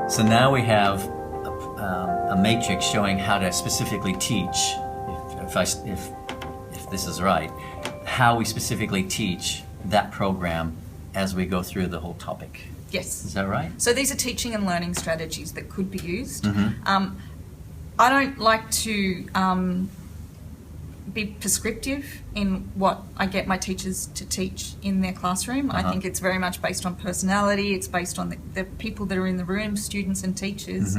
So now we have a matrix showing how to specifically teach, if this is right, how we specifically teach that program as we go through the whole topic. Yes. Is that right? So these are teaching and learning strategies that could be used. Mm-hmm. I don't like to be prescriptive in what I get my teachers to teach in their classroom. I think it's very much based on personality. It's based on the people that are in the room, students and teachers.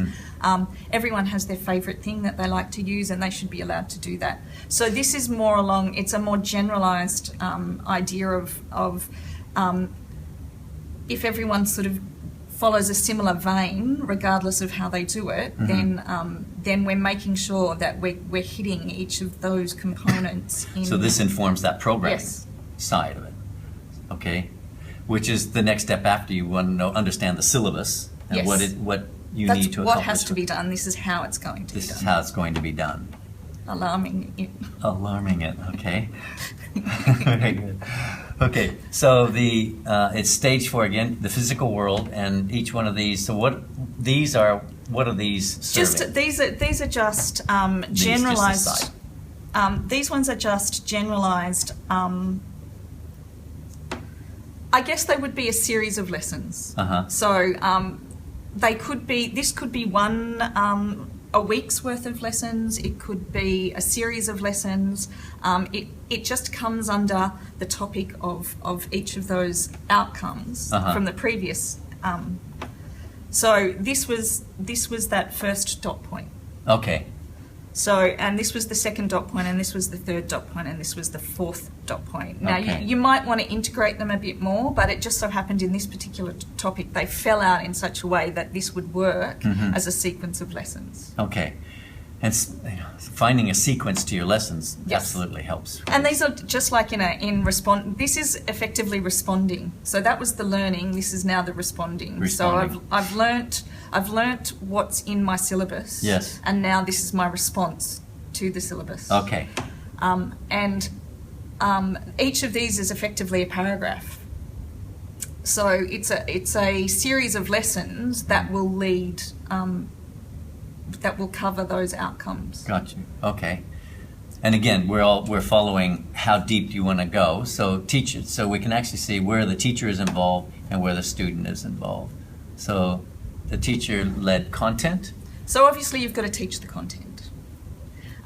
Everyone has their favourite thing that they like to use, and they should be allowed to do that. So this is more along, it's a more generalised idea of if everyone sort of follows a similar vein, regardless of how they do it, then we're making sure that we're hitting each of those components. So this informs that programming Yes. side of it, okay? Which is the next step after you want to understand the syllabus and Yes. what you That's need to what accomplish. has to be done. This is how it's going to be This done. is how it's going to be done. Alarming it. Alarming it, okay. Very good. Okay, so it's stage 4 again, the physical world, and each one of these. So what are these serving? These are just generalized. aside. These ones are just generalized. I guess they would be a series of lessons. So they could be. This could be one. A week's worth of lessons. It could be a series of lessons. It just comes under the topic of each of those outcomes from the previous. So this was that first dot point. Okay. So, and this was the second dot point, and this was the third dot point, and this was the fourth dot point. Now, Okay. you might want to integrate them a bit more, but it just so happened in this particular topic, they fell out in such a way that this would work as a sequence of lessons. Okay. And finding a sequence to your lessons Yes. absolutely helps. And these are just like this is effectively responding. So that was the learning, this is now the responding. Responding. So I've learnt what's in my syllabus. Yes. And now this is my response to the syllabus. Okay. And each of these is effectively a paragraph. So it's a series of lessons that will lead, that will cover those outcomes. Got you. Okay. And again, we're following how deep you want to go. So so we can actually see where the teacher is involved and where the student is involved. So the teacher-led content. So obviously you've got to teach the content.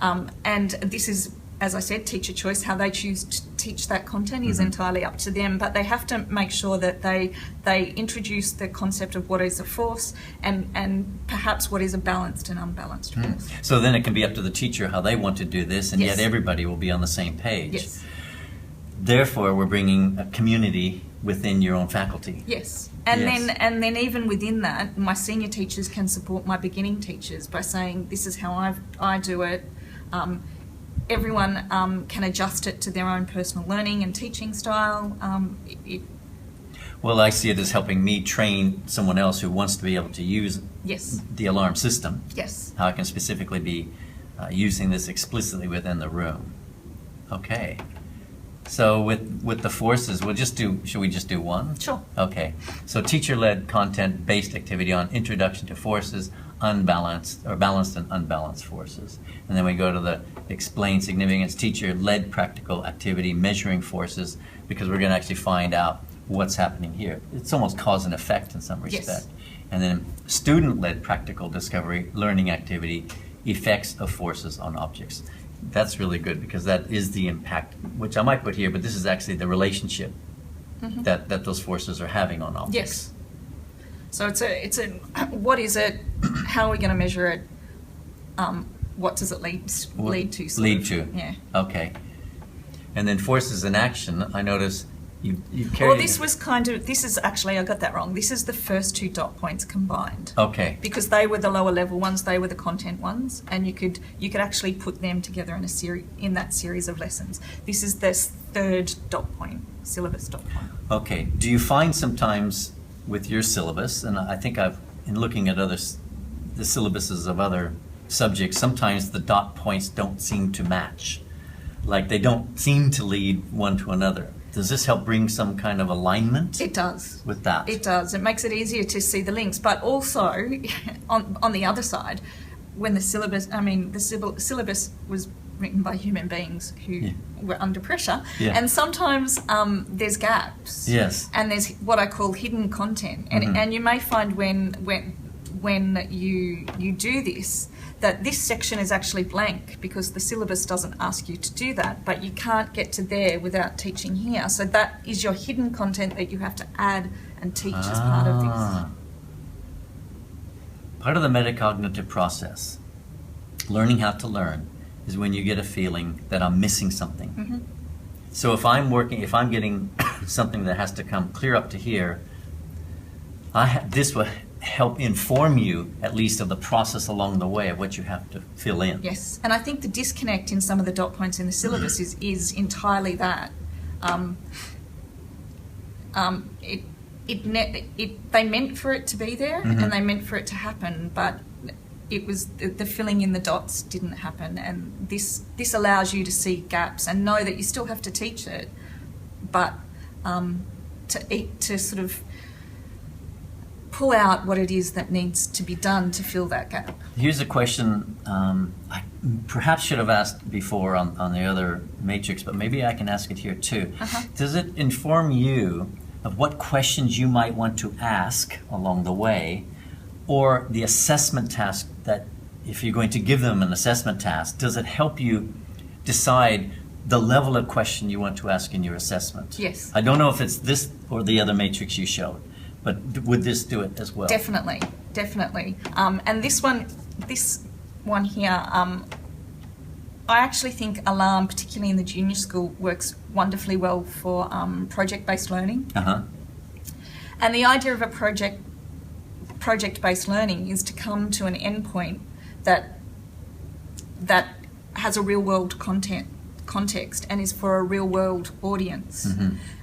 And this is, as I said, teacher choice. How they choose to teach that content is entirely up to them, but they have to make sure that they introduce the concept of what is a force and perhaps what is a balanced and unbalanced force. So then it can be up to the teacher how they want to do this, and Yes. yet everybody will be on the same page. Yes. Therefore, we're bringing a community within your own faculty. Yes. And Yes. then even within that, my senior teachers can support my beginning teachers by saying, this is how I do it. Everyone can adjust it to their own personal learning and teaching style. Well, I see it as helping me train someone else who wants to be able to use Yes. the alarm system. Yes. How I can specifically be using this explicitly within the room. Okay. So with the forces, should we just do one? Sure. Okay. So teacher-led content-based activity on introduction to forces, balanced and unbalanced forces. And then we go to the explain significance, teacher-led practical activity, measuring forces, because we're going to actually find out what's happening here. It's almost cause and effect in some respect. Yes. And then student-led practical discovery, learning activity, effects of forces on objects. That's really good because that is the impact, which I might put here, but this is actually the relationship that those forces are having on objects. Yes. So it's a what is it? How are we going to measure it? What does it lead to? Lead to. Yeah. Okay. And then forces in action, I notice you carry... Well, this is actually, I got that wrong. This is the first two dot points combined. Okay. Because they were the lower level ones, they were the content ones, and you could actually put them together in that series of lessons. This is the third dot point, syllabus dot point. Okay. Do you find sometimes with your syllabus, and I think in looking at the syllabuses of other subjects, sometimes the dot points don't seem to match. Like they don't seem to lead one to another. Does this help bring some kind of alignment It does. with that? It does. It makes it easier to see the links. But also, on the other side, when the syllabus was written by human beings who were under pressure, and sometimes there's gaps. Yes. And there's what I call hidden content. And you may find when you do this, that this section is actually blank because the syllabus doesn't ask you to do that, but you can't get to there without teaching here. So that is your hidden content that you have to add and teach as part of this. Part of the metacognitive process, learning how to learn, is when you get a feeling that I'm missing something. Mm-hmm. So if I'm getting something that has to come clear up to here, this will help inform you at least of the process along the way of what you have to fill in. Yes, and I think the disconnect in some of the dot points in the syllabus is entirely that. They meant for it to be there, and they meant for it to happen, but it was the filling in the dots didn't happen, and this allows you to see gaps and know that you still have to teach it, but to sort of pull out what it is that needs to be done to fill that gap. Here's a question I perhaps should have asked before on the other matrix, but maybe I can ask it here too. Does it inform you of what questions you might want to ask along the way, or the assessment task that, if you're going to give them an assessment task, does it help you decide the level of question you want to ask in your assessment? Yes. I don't know if it's this or the other matrix you showed, but would this do it as well? Definitely. And this one here, I actually think Alarm, particularly in the junior school, works wonderfully well for project-based learning. And the idea of a project-based learning is to come to an endpoint that has a real-world context and is for a real-world audience.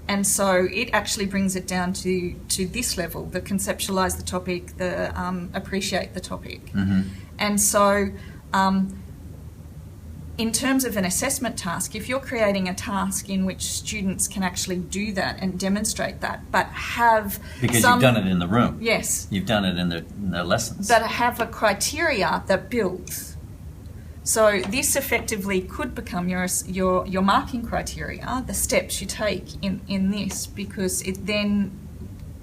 And so it actually brings it down to this level, the conceptualize the topic, the appreciate the topic. And so in terms of an assessment task, if you're creating a task in which students can actually do that and demonstrate that, but have because you've done it in the room. Yes. You've done it in their lessons. But have a criteria that builds. So this effectively could become your marking criteria, the steps you take in this, because it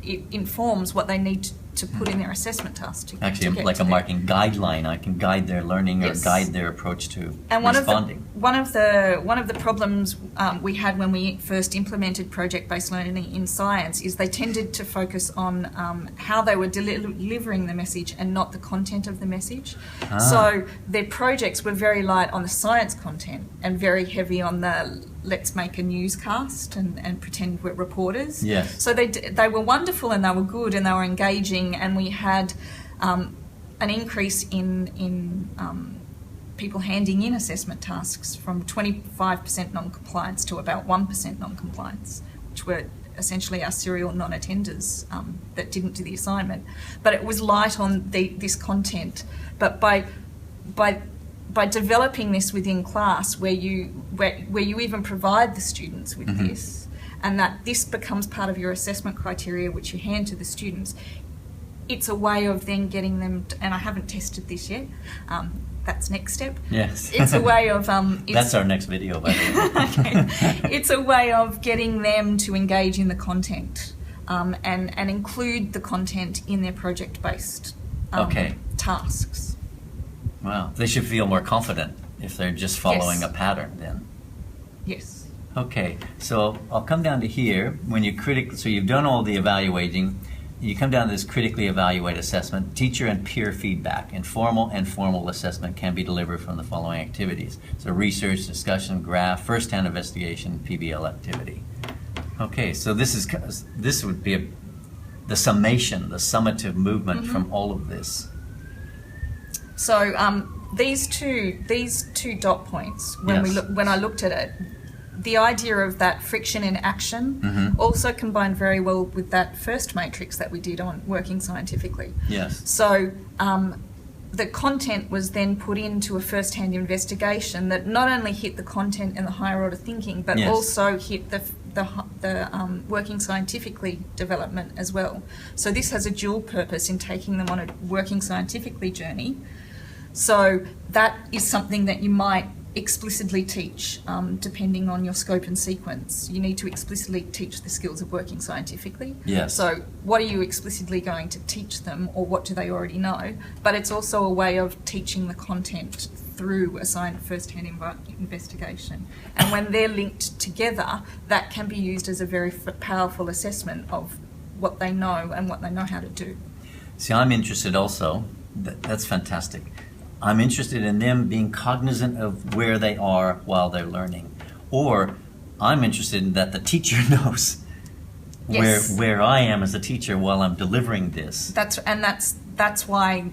informs what they need to put in their assessment task. Actually, like a marking guideline, I can guide their learning or guide their approach to responding. One of the problems we had when we first implemented project-based learning in science is they tended to focus on how they were delivering the message and not the content of the message. So their projects were very light on the science content and very heavy on the let's make a newscast and pretend we're reporters. Yes. So they were wonderful and they were good and they were engaging, and we had an increase in people handing in assessment tasks from 25% non-compliance to about 1% non-compliance, which were essentially our serial non-attenders that didn't do the assignment. But it was light on this content. But by developing this within class, where you even provide the students with this, and that this becomes part of your assessment criteria, which you hand to the students, it's a way of then getting them and I haven't tested this yet. That's next step. Yes. It's a way of that's our next video, by the way. Okay. It's a way of getting them to engage in the content and include the content in their project-based tasks. Wow. They should feel more confident if they're just following a pattern then. Yes. Okay. So I'll come down to here. When you so you've done all the evaluating. You come down to this critically evaluate assessment. Teacher and peer feedback. Informal and formal assessment can be delivered from the following activities. So research, discussion, graph, first-hand investigation, PBL activity. Okay, so this would be the summation, the summative movement from all of this. So these two dot points, when I looked at it, the idea of that friction in action also combined very well with that first matrix that we did on working scientifically. Yes. So the content was then put into a first-hand investigation that not only hit the content and the higher order thinking, but also hit the working scientifically development as well. So this has a dual purpose in taking them on a working scientifically journey. So that is something that you might explicitly teach, depending on your scope and sequence. You need to explicitly teach the skills of working scientifically. Yes. So what are you explicitly going to teach them, or what do they already know? But it's also a way of teaching the content through a first-hand investigation. And when they're linked together, that can be used as a very powerful assessment of what they know and what they know how to do. See, I'm interested also, that's fantastic. I'm interested in them being cognizant of where they are while they're learning. Or I'm interested in that the teacher knows Yes. where I am as a teacher while I'm delivering this. That's why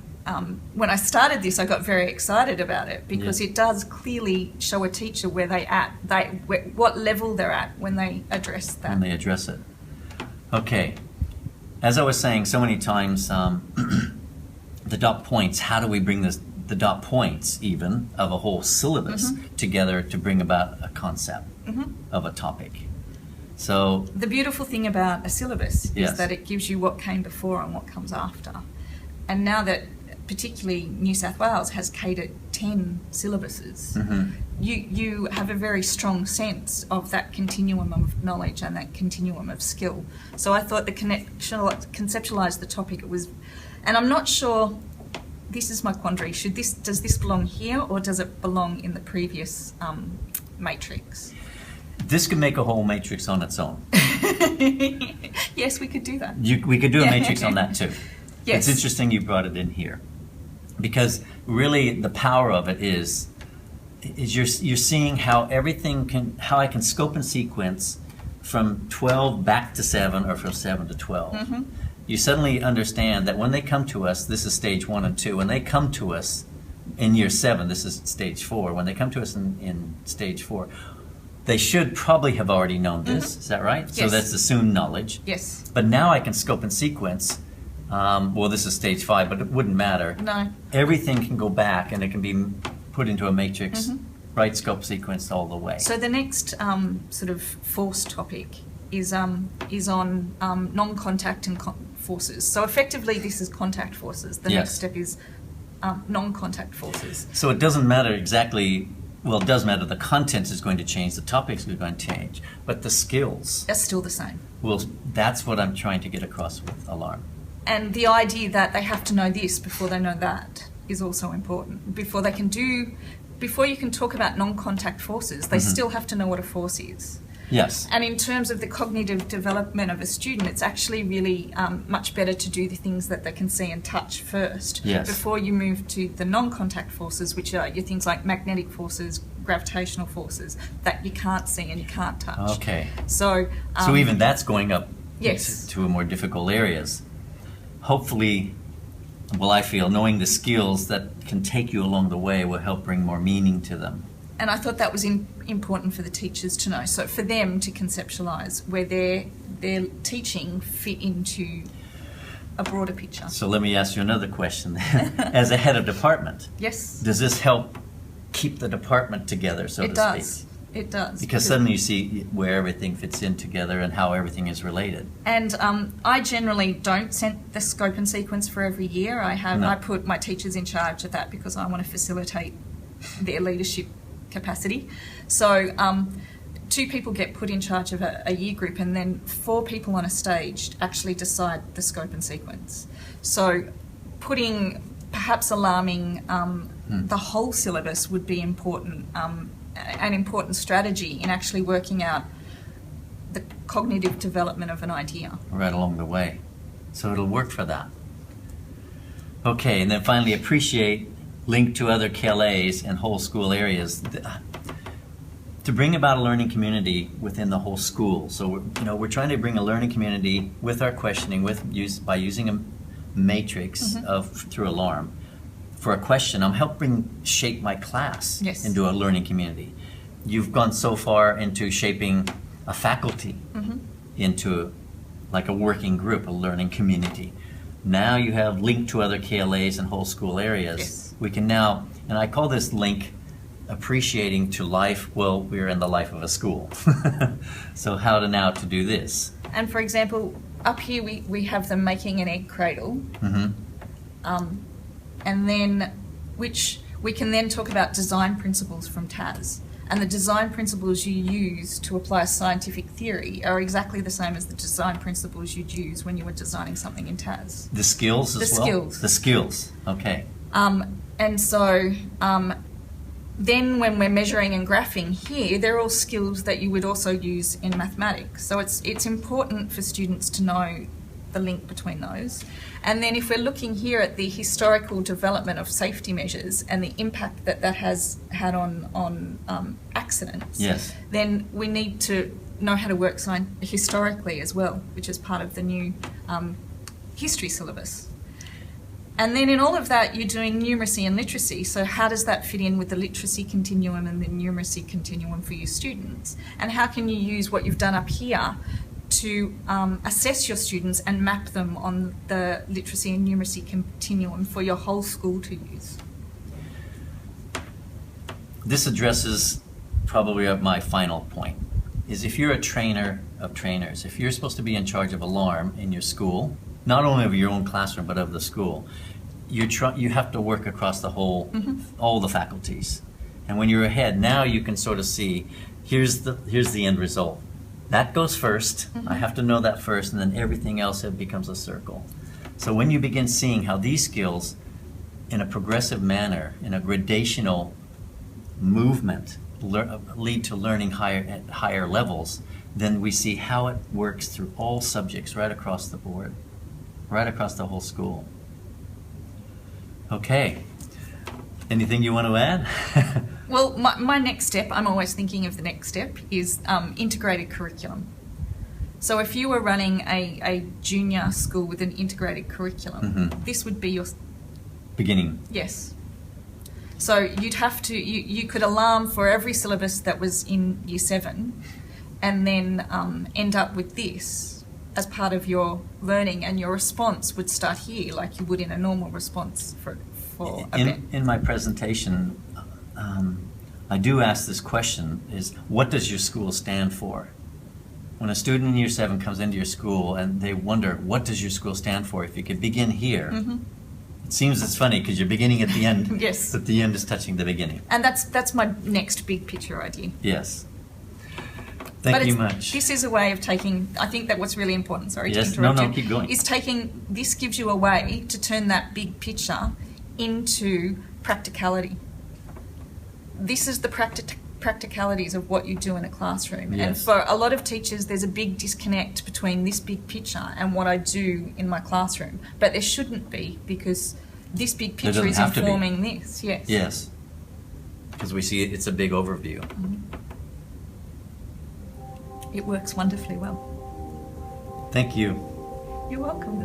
when I started this, I got very excited about it, because it does clearly show a teacher where what level they're at when they address that. When they address it. Okay. As I was saying so many times, the dot points, how do we bring the dot points even of a whole syllabus together to bring about a concept of a topic? So the beautiful thing about a syllabus Yes. is that it gives you what came before and what comes after. And now that particularly New South Wales has catered 10 syllabuses, you have a very strong sense of that continuum of knowledge and that continuum of skill. So I thought conceptualise the topic, and I'm not sure, this is my quandary, does this belong here, or does it belong in the previous matrix? this could make a whole matrix on its own. Yes, we could do that. We could do a matrix on that too. Yes. It's interesting you brought it in here, because really the power of it is you're seeing how how I can scope and sequence from 12 back to 7, or from 7 to 12. You suddenly understand that when they come to us, this is stage 1 and 2. When they come to us in year 7, this is stage 4. When they come to us in stage 4, they should probably have already known this. Is that right? Yes. So that's assumed knowledge. Yes. But now I can scope and sequence. Well, this is stage 5, but it wouldn't matter. No. Everything can go back, and it can be put into a matrix, right scope sequence all the way. So the next sort of force topic is on non-contact and forces. So effectively, this is contact forces. The next step is non-contact forces. So it doesn't matter exactly. Well, it does matter. The content is going to change. The topics are going to change, but the skills Are still the same. Well, that's what I'm trying to get across with Alarm. And the idea that they have to know this before they know that is also important. Before you can talk about non-contact forces, they still have to know what a force is. Yes. And in terms of the cognitive development of a student, it's actually really much better to do the things that they can see and touch first, Yes. before you move to the non-contact forces, which are your things like magnetic forces, gravitational forces, that you can't see and you can't touch. Okay. So even that's going up Yes. to more difficult areas. Hopefully, well, I feel knowing the skills that can take you along the way will help bring more meaning to them. And I thought that was important for the teachers to know. So for them to conceptualise where their teaching fit into a broader picture. So let me ask you another question then. As a head of department, Yes. does this help keep the department together, so to It does. speak? It does. Because suddenly you see where everything fits in together and how everything is related. And I generally don't set the scope and sequence for every year. I put my teachers in charge of that because I want to facilitate their leadership capacity. So 2 people get put in charge of a year group, and then 4 people on a stage actually decide the scope and sequence. So perhaps alarming the whole syllabus would be important, an important strategy in actually working out the cognitive development of an idea. Right along the way. So it'll work for that. Okay, and then finally appreciate, link to other KLAs and whole school areas to bring about a learning community within the whole school. So we're trying to bring a learning community with our questioning by using a matrix through Alarm. For a question, I'm helping shape my class into a learning community. You've gone so far into shaping a faculty into like a working group, a learning community. Now you have linked to other KLAs and whole school areas. Yes. We can now, and I call this link appreciating to life, well, we're in the life of a school. So how to now to do this? And for example, up here we have them making an egg cradle. And then, which we can then talk about design principles from TAS. And the design principles you use to apply scientific theory are exactly the same as the design principles you'd use when you were designing something in TAS. The skills as well? The skills, okay. And so then when we're measuring and graphing here, they're all skills that you would also use in mathematics. So it's important for students to know the link between those. And then if we're looking here at the historical development of safety measures and the impact that that has had on accidents, yes, then we need to know how to work historically as well, which is part of the new history syllabus. And then in all of that, you're doing numeracy and literacy. So how does that fit in with the literacy continuum and the numeracy continuum for your students? And how can you use what you've done up here to assess your students and map them on the literacy and numeracy continuum for your whole school to use? This addresses probably my final point, is if you're a trainer of trainers, if you're supposed to be in charge of alarm in your school, not only of your own classroom but of the school, you have to work across the whole, all the faculties. And when you're ahead, now you can sort of see, here's the end result. That goes first. I have to know that first, and then everything else becomes a circle. So when you begin seeing how these skills, in a progressive manner, in a gradational movement, lead to learning at higher levels, then we see how it works through all subjects right across the board, right across the whole school. Okay. Anything you want to add? Well, my next step, I'm always thinking of the next step, is integrated curriculum. So if you were running a junior school with an integrated curriculum, this would be your... Beginning. Yes. So you'd have to, you could alarm for every syllabus that was in Year 7 and then end up with this as part of your learning, and your response would start here like you would in a normal response for a bit. In my presentation, I do ask this question, is what does your school stand for? When a student in Year 7 comes into your school and they wonder, what does your school stand for? If you could begin here, it seems it's funny because you're beginning at the end, yes, but the end is touching the beginning. And that's my next big picture idea. Yes. Thank you much. This is a way of taking, I think that what's really important, sorry to yes, interrupt you, keep going. is this gives you a way to turn that big picture into practicality. This is the practicalities of what you do in a classroom. Yes. And for a lot of teachers, there's a big disconnect between this big picture and what I do in my classroom. But there shouldn't be, because this big picture is informing this. Yes. Yes. Because we see it's a big overview. It works wonderfully well. Thank you. You're welcome.